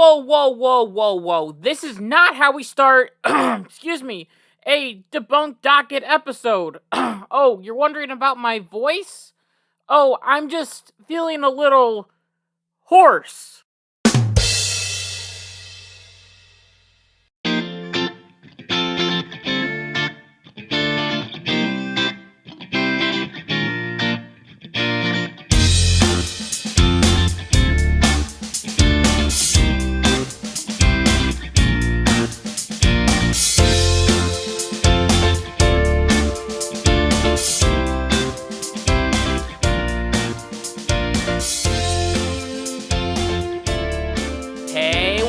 Whoa. This is not how we start, excuse me, a Debunked Docket episode. Oh, you're wondering about my voice? Oh, I'm just feeling a little hoarse.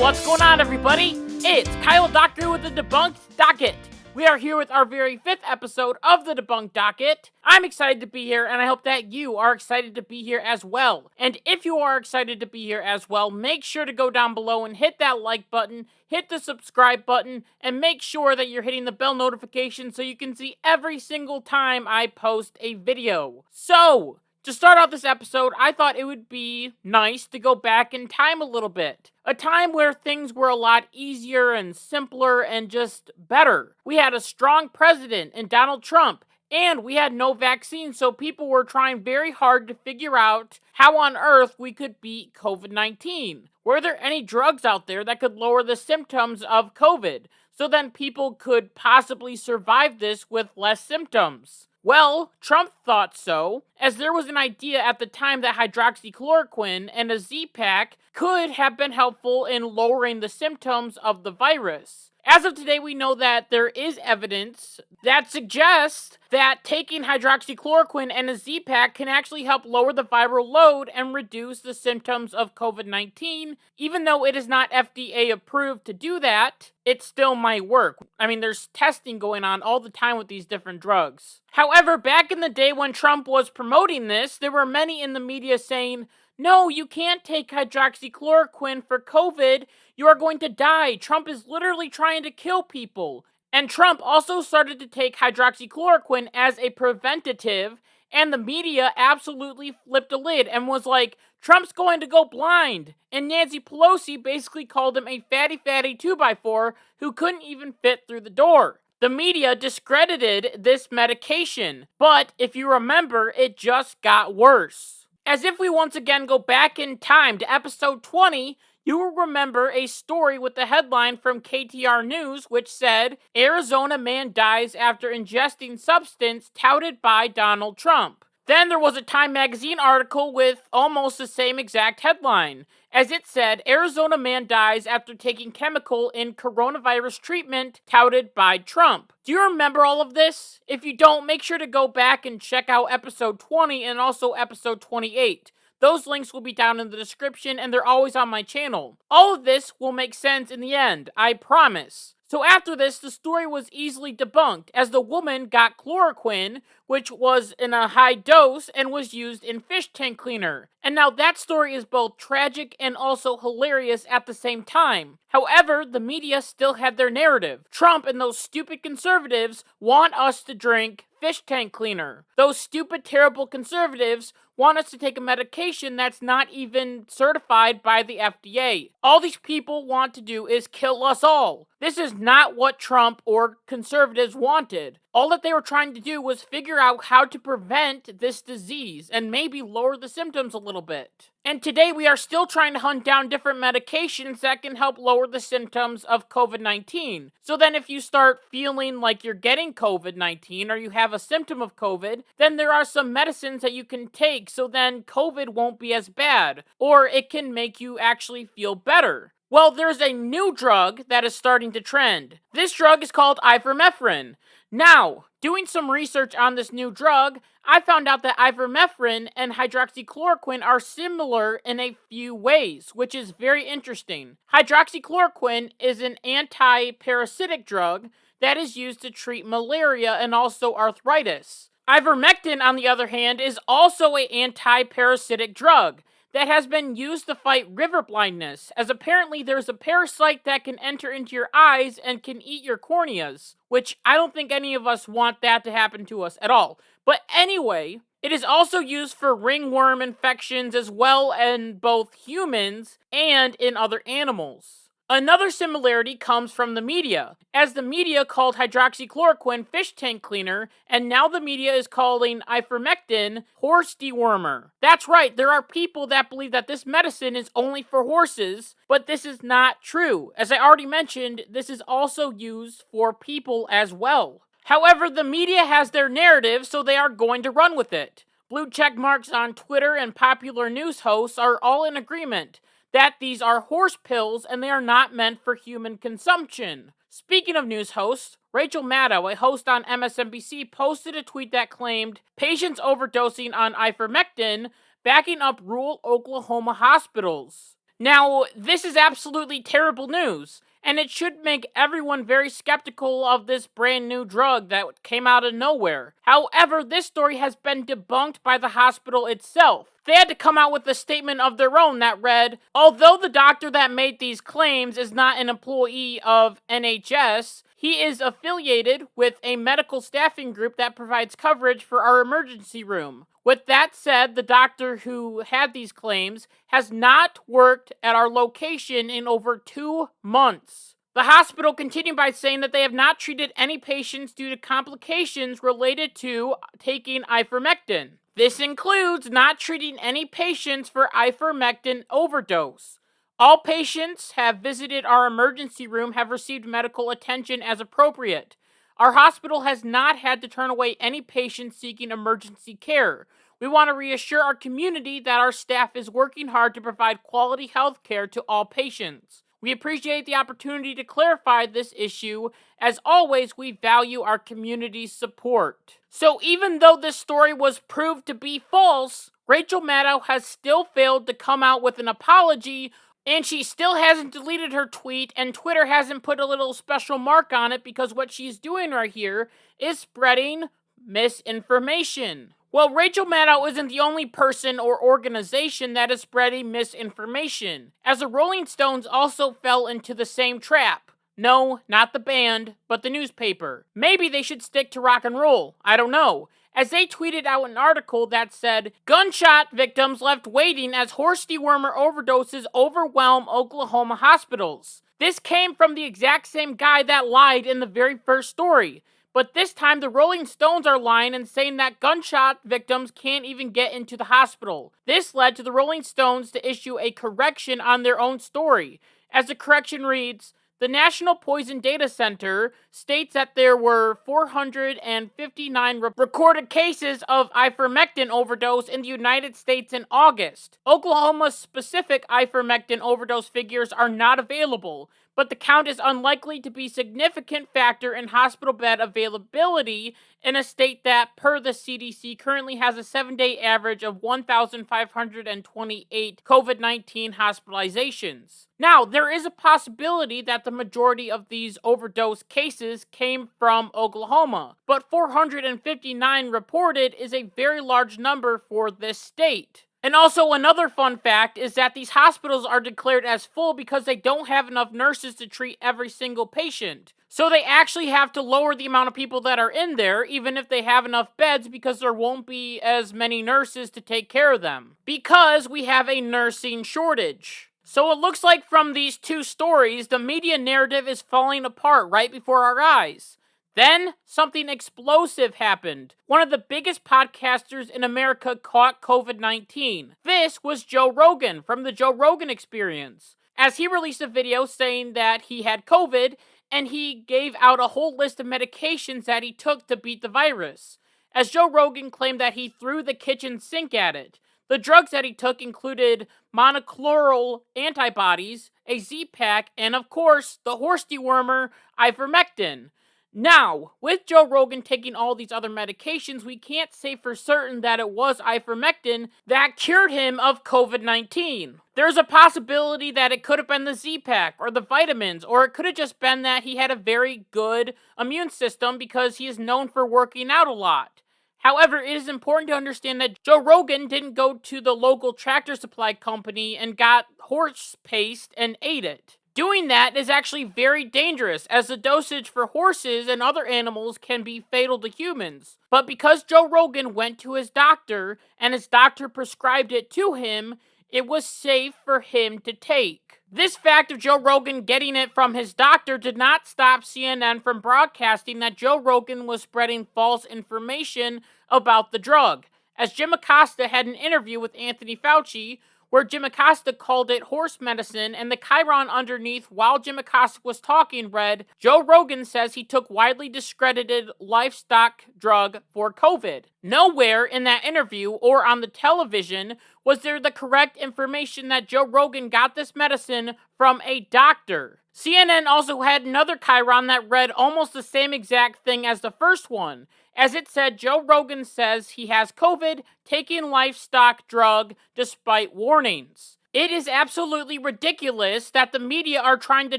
What's going on, everybody? It's Kyle Dockery with the Debunked Docket. We are here with our very 5th episode of the Debunked Docket. I'm excited to be here, and I hope that you are excited to be here as well. And if you are excited to be here as well, make sure to go down below and hit that like button, hit the subscribe button, and make sure that you're hitting the bell notification so you can see every single time I post a video. So, to start off this episode, I thought it would be nice to go back in time a little bit. A time where things were a lot easier and simpler and just better. We had a strong president in Donald Trump, and we had no vaccine, so people were trying very hard to figure out how on earth we could beat COVID-19. Were there any drugs out there that could lower the symptoms of COVID, so then people could possibly survive this with less symptoms? Well, Trump thought so, as there was an idea at the time that hydroxychloroquine and a Z-Pack could have been helpful in lowering the symptoms of the virus. As of today, we know that there is evidence that suggests that taking hydroxychloroquine and a Z-Pack can actually help lower the viral load and reduce the symptoms of COVID-19. Even though it is not FDA approved to do that, it still might work. I mean, there's testing going on all the time with these different drugs. However, back in the day when Trump was promoting this, there were many in the media saying, "No, you can't take hydroxychloroquine for COVID. You are going to die. Trump is literally trying to kill people." And Trump also started to take hydroxychloroquine as a preventative, and the media absolutely flipped a lid and was like, "Trump's going to go blind." And Nancy Pelosi basically called him a fatty 2x4 who couldn't even fit through the door. The media discredited this medication, but if you remember, it just got worse. As if we once again go back in time to episode 20, you will remember a story with the headline from KTR News which said, "Arizona man dies after ingesting substance touted by Donald Trump." Then there was a Time magazine article with almost the same exact headline, as it said, "Arizona man dies after taking chemical in coronavirus treatment touted by Trump." Do you remember all of this? If you don't, make sure to go back and check out episode 20 and also episode 28. Those links will be down in the description, and they're always on my channel. All of this will make sense in the end, I promise. So after this, the story was easily debunked, as the woman got chloroquine, which was in a high dose and was used in fish tank cleaner. And now that story is both tragic and also hilarious at the same time. However, the media still had their narrative. Trump and those stupid conservatives want us to drink fish tank cleaner. Those stupid, terrible conservatives want us to take a medication that's not even certified by the FDA. All these people want to do is kill us all. This is not what Trump or conservatives wanted. All that they were trying to do was figure out how to prevent this disease and maybe lower the symptoms a little bit. And today we are still trying to hunt down different medications that can help lower the symptoms of COVID-19. So then if you start feeling like you're getting COVID-19 or you have a symptom of COVID, then there are some medicines that you can take so then COVID won't be as bad, or it can make you actually feel better. Well, there's a new drug that is starting to trend. This drug is called ivermectin. Now, doing some research on this new drug, I found out that ivermectin and hydroxychloroquine are similar in a few ways, which is very interesting. Hydroxychloroquine is an anti-parasitic drug that is used to treat malaria and also arthritis. Ivermectin, on the other hand, is also an anti-parasitic drug that has been used to fight river blindness, as apparently there's a parasite that can enter into your eyes and can eat your corneas, which I don't think any of us want that to happen to us at all. But anyway, It is also used for ringworm infections as well in both humans and in other animals. Another similarity comes from the media, as the media called hydroxychloroquine fish tank cleaner, and now the media is calling ivermectin horse dewormer. That's right, there are people that believe that this medicine is only for horses, but this is not true. As I already mentioned, this is also used for people as well. However, the media has their narrative, so they are going to run with it. Blue check marks on Twitter and popular news hosts are all in agreement that these are horse pills and they are not meant for human consumption. Speaking of news hosts, Rachel Maddow, a host on MSNBC, posted a tweet that claimed patients overdosing on ivermectin backing up rural Oklahoma hospitals. Now, this is absolutely terrible news, and it should make everyone very skeptical of this brand new drug that came out of nowhere. However, this story has been debunked by the hospital itself. They had to come out with a statement of their own that read, although the doctor that made these claims is not an employee of NHS, he is affiliated with a medical staffing group that provides coverage for our emergency room. With that said, the doctor who had these claims has not worked at our location in over 2 months. The hospital continued by saying that they have not treated any patients due to complications related to taking ivermectin. This includes not treating any patients for ivermectin overdose. All patients have visited our emergency room have received medical attention as appropriate. Our hospital has not had to turn away any patients seeking emergency care. We want to reassure our community that our staff is working hard to provide quality health care to all patients. We appreciate the opportunity to clarify this issue. As always, we value our community's support. So even though this story was proved to be false, Rachel Maddow has still failed to come out with an apology, and she still hasn't deleted her tweet, and Twitter hasn't put a little special mark on it because what she's doing right here is spreading misinformation. Well, Rachel Maddow isn't the only person or organization that is spreading misinformation, as the Rolling Stones also fell into the same trap. No, not the band, but the newspaper. Maybe they should stick to rock and roll. I don't know. As they tweeted out an article that said, gunshot victims left waiting as horse dewormer overdoses overwhelm Oklahoma hospitals. This came from the exact same guy that lied in the very first story. But this time the Rolling Stones are lying and saying that gunshot victims can't even get into the hospital. This led to the Rolling Stones to issue a correction on their own story. As the correction reads, the National Poison Data Center states that there were 459 recorded cases of ivermectin overdose in the United States in August. Oklahoma's specific ivermectin overdose figures are not available, but the count is unlikely to be a significant factor in hospital bed availability in a state that, per the CDC, currently has a 7-day average of 1,528 COVID-19 hospitalizations. Now, there is a possibility that the majority of these overdose cases came from Oklahoma, but 459 reported is a very large number for this state. And also another fun fact is that these hospitals are declared as full because they don't have enough nurses to treat every single patient. So they actually have to lower the amount of people that are in there, even if they have enough beds, because there won't be as many nurses to take care of them. Because we have a nursing shortage. So it looks like from these two stories, the media narrative is falling apart right before our eyes. Then, something explosive happened. One of the biggest podcasters in America caught COVID-19. This was Joe Rogan from the Joe Rogan Experience, as he released a video saying that he had COVID, and he gave out a whole list of medications that he took to beat the virus, as Joe Rogan claimed that he threw the kitchen sink at it. The drugs that he took included monoclonal antibodies, a Z-Pack, and of course, the horse dewormer ivermectin. Now, with Joe Rogan taking all these other medications, we can't say for certain that it was ivermectin that cured him of COVID-19. There's a possibility that it could have been the Z-Pack or the vitamins, or it could have just been that he had a very good immune system because he is known for working out a lot. However, it is important to understand that Joe Rogan didn't go to the local tractor supply company and got horse paste and ate it. Doing that is actually very dangerous, as the dosage for horses and other animals can be fatal to humans. But because Joe Rogan went to his doctor, and his doctor prescribed it to him, it was safe for him to take. This fact of Joe Rogan getting it from his doctor did not stop CNN from broadcasting that Joe Rogan was spreading false information about the drug, as Jim Acosta had an interview with Anthony Fauci where Jim Acosta called it horse medicine, and the chyron underneath while Jim Acosta was talking read, Joe Rogan says he took widely discredited livestock drug for COVID. Nowhere in that interview or on the television was there the correct information that Joe Rogan got this medicine from a doctor. CNN also had another chyron that read almost the same exact thing as the first one, as it said Joe Rogan says he has COVID, taking livestock drug despite warnings. It is absolutely ridiculous that the media are trying to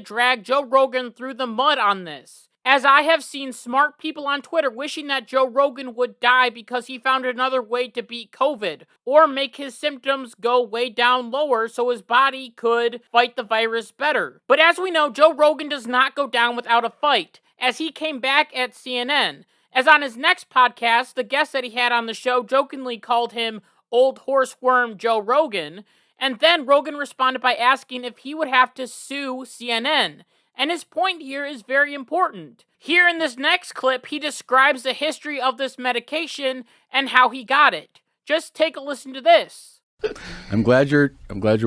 drag Joe Rogan through the mud on this, as I have seen smart people on Twitter wishing that Joe Rogan would die because he found another way to beat COVID, or make his symptoms go way down lower so his body could fight the virus better. But as we know, Joe Rogan does not go down without a fight, as he came back at CNN. As on his next podcast, the guest that he had on the show jokingly called him Old Horseworm Joe Rogan, and then Rogan responded by asking if he would have to sue CNN. And his point here is very important. Here in this next clip, he describes the history of this medication and how he got it. Just take a listen to this. I'm glad you're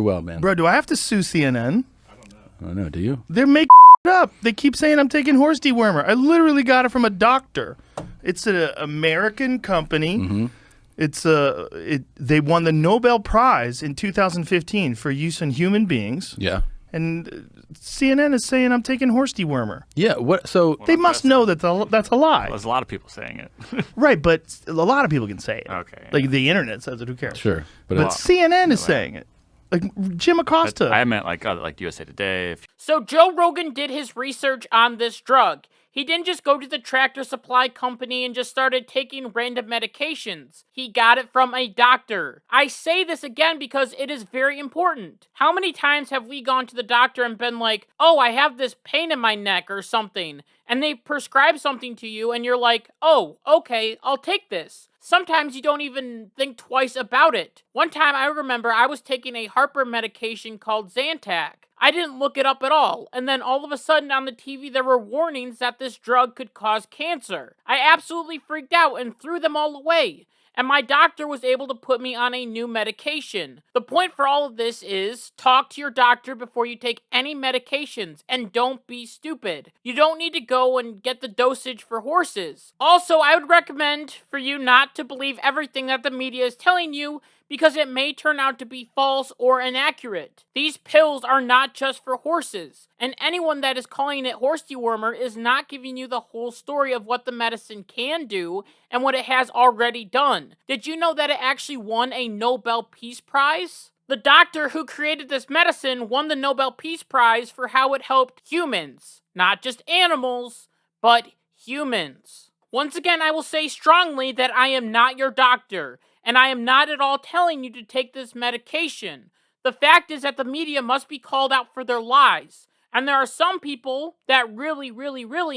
well, man. Bro, do I have to sue CNN? I don't know. Do you? They're making up. They keep saying I'm taking horse dewormer. I literally got it from a doctor. It's an American company. Mm-hmm. They won the Nobel Prize in 2015 for use in human beings. Yeah. And CNN is saying I'm taking horse dewormer. Yeah. What? So They must know that that's a lie. Well, there's a lot of people saying it. Right, but a lot of people can say it. Okay. Like the internet says it. Who cares? sure, But it's- CNN is saying it. Like Jim Acosta. I meant like USA Today. So Joe Rogan did his research on this drug. He didn't just go to the Tractor Supply Company and just started taking random medications. He got it from a doctor. I say this again because it is very important. How many times have we gone to the doctor and been like, oh, I have this pain in my neck or something, and they prescribe something to you and you're like, oh, okay, I'll take this. Sometimes you don't even think twice about it. One time I remember I was taking a heartburn medication called Zantac. I didn't look it up at all, and then all of a sudden on the TV there were warnings that this drug could cause cancer. I absolutely freaked out and threw them all away, and my doctor was able to put me on a new medication. The point for all of this is, talk to your doctor before you take any medications, and don't be stupid. You don't need to go and get the dosage for horses. Also, I would recommend for you not to believe everything that the media is telling you, because it may turn out to be false or inaccurate. These pills are not just for horses, and anyone that is calling it horse dewormer is not giving you the whole story of what the medicine can do and what it has already done. Did you know that it actually won a Nobel Peace Prize? The doctor who created this medicine won the Nobel Peace Prize for how it helped humans. Not just animals, but humans. Once again, I will say strongly that I am not your doctor, and I am not at all telling you to take this medication. The fact is that the media must be called out for their lies, and there are some people that really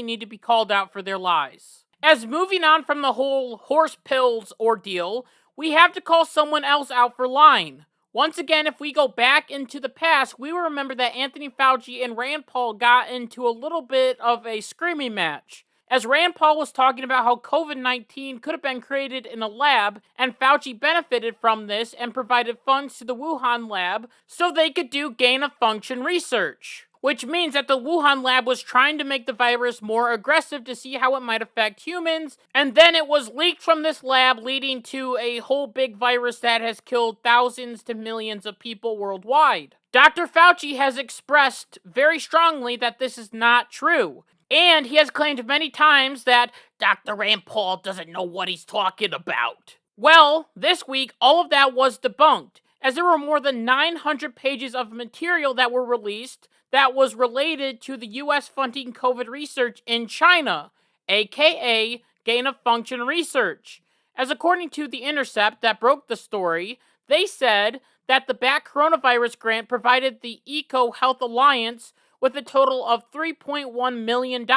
need to be called out for their lies. As moving on from the whole HorsePills ordeal, we have to call someone else out for lying. Once again, if we go back into the past, we will remember that Anthony Fauci and Rand Paul got into a little bit of a screaming match, as Rand Paul was talking about how COVID-19 could have been created in a lab, and Fauci benefited from this and provided funds to the Wuhan lab so they could do gain-of-function research. Which means that the Wuhan lab was trying to make the virus more aggressive to see how it might affect humans, and then it was leaked from this lab, leading to a whole big virus that has killed thousands to millions of people worldwide. Dr. Fauci has expressed very strongly that this is not true. And he has claimed many times that Dr. Rand Paul doesn't know what he's talking about. Well, this week, all of that was debunked, as there were more than 900 pages of material that were released that was related to the U.S. funding COVID research in China, aka gain-of-function research. As according to The Intercept that broke the story, they said that the bat coronavirus grant provided the Eco Health Alliance with a total of $3.1 million,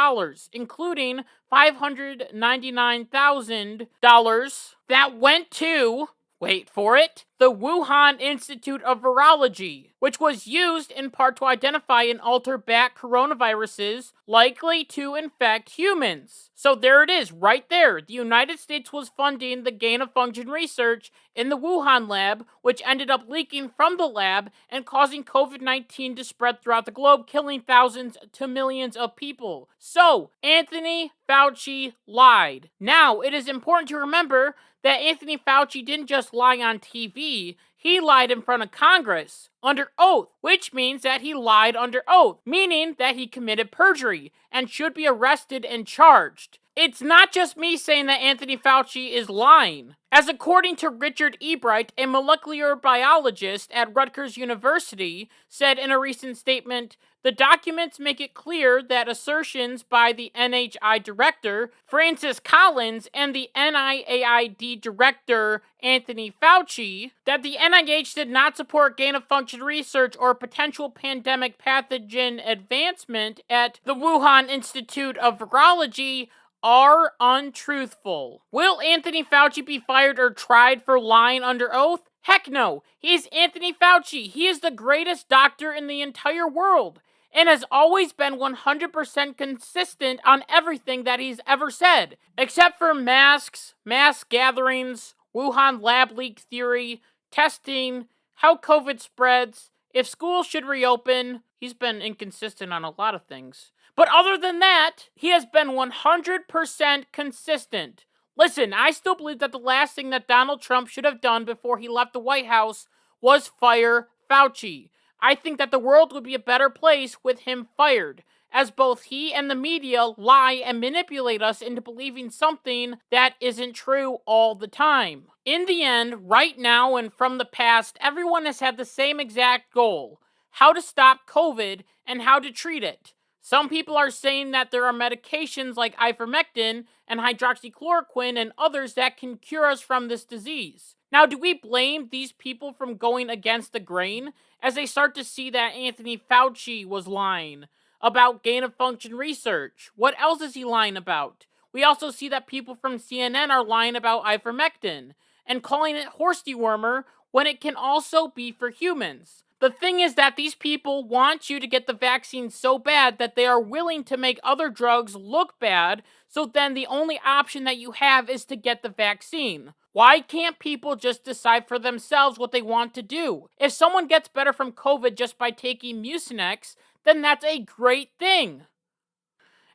including $599,000 that went to, wait for it, the Wuhan Institute of Virology, which was used in part to identify and alter bat coronaviruses likely to infect humans. So there it is, right there. The United States was funding the gain-of-function research in the Wuhan lab, which ended up leaking from the lab and causing COVID-19 to spread throughout the globe, killing thousands to millions of people. So, Anthony Fauci lied. Now, it is important to remember that Anthony Fauci didn't just lie on TV, he lied in front of Congress under oath, which means that he lied under oath, meaning that he committed perjury and should be arrested and charged. It's not just me saying that Anthony Fauci is lying. As according to Richard Ebright, a molecular biologist at Rutgers University, said in a recent statement, the documents make it clear that assertions by the NHI director, Francis Collins, and the NIAID director, Anthony Fauci, that the NIH did not support gain-of-function research or potential pandemic pathogen advancement at the Wuhan Institute of Virology are untruthful. Will Anthony Fauci be fired or tried for lying under oath? Heck no. He's Anthony Fauci. He is the greatest doctor in the entire world and has always been 100% consistent on everything that he's ever said, except for masks, mass gatherings, Wuhan lab leak theory, testing, how COVID spreads, if schools should reopen. He's been inconsistent on a lot of things. But other than that, he has been 100% consistent. Listen, I still believe that the last thing that Donald Trump should have done before he left the White House was fire Fauci. I think that the world would be a better place with him fired, as both he and the media lie and manipulate us into believing something that isn't true all the time. In the end, right now and from the past, everyone has had the same exact goal: how to stop COVID and how to treat it. Some people are saying that there are medications like ivermectin and hydroxychloroquine and others that can cure us from this disease. Now, do we blame these people from going against the grain as they start to see that Anthony Fauci was lying about gain-of-function research? What else is he lying about? We also see that people from CNN are lying about ivermectin and calling it horse dewormer when it can also be for humans. The thing is that these people want you to get the vaccine so bad that they are willing to make other drugs look bad, so then the only option that you have is to get the vaccine. Why can't people just decide for themselves what they want to do? If someone gets better from COVID just by taking Mucinex, then that's a great thing.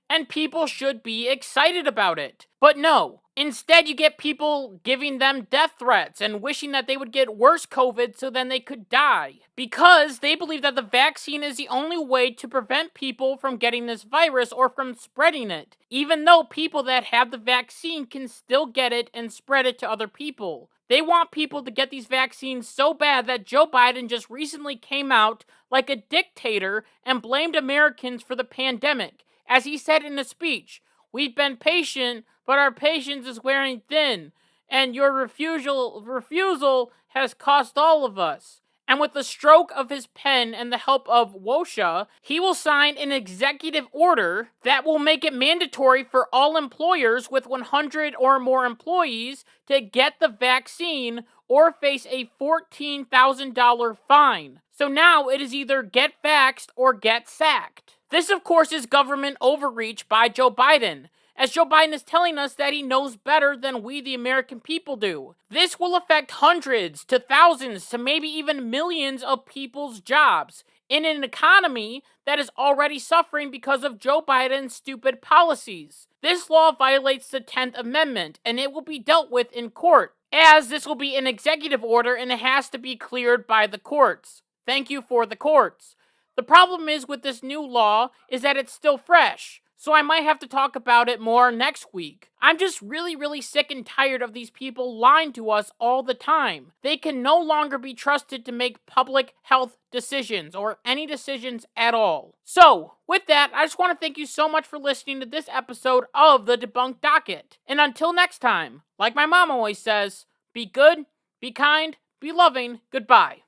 And people should be excited about it. But no, instead you get people giving them death threats and wishing that they would get worse COVID so then they could die. Because they believe that the vaccine is the only way to prevent people from getting this virus or from spreading it, even though people that have the vaccine can still get it and spread it to other people. They want people to get these vaccines so bad that Joe Biden just recently came out like a dictator and blamed Americans for the pandemic. As he said in a speech, we've been patient, but our patience is wearing thin, and your refusal has cost all of us. And with the stroke of his pen and the help of WOSHA, he will sign an executive order that will make it mandatory for all employers with 100 or more employees to get the vaccine or face a $14,000 fine. So now it is either get vaxxed or get sacked. This, of course, is government overreach by Joe Biden, as Joe Biden is telling us that he knows better than we, the American people, do. This will affect hundreds to thousands to maybe even millions of people's jobs in an economy that is already suffering because of Joe Biden's stupid policies. This law violates the 10th Amendment, and it will be dealt with in court, as this will be an executive order and it has to be cleared by the courts. Thank you for the courts. The problem is with this new law is that it's still fresh, so I might have to talk about it more next week. I'm just really sick and tired of these people lying to us all the time. They can no longer be trusted to make public health decisions or any decisions at all. So, with that, I just want to thank you so much for listening to this episode of the Debunked Docket. And until next time, like my mom always says, be good, be kind, be loving, goodbye.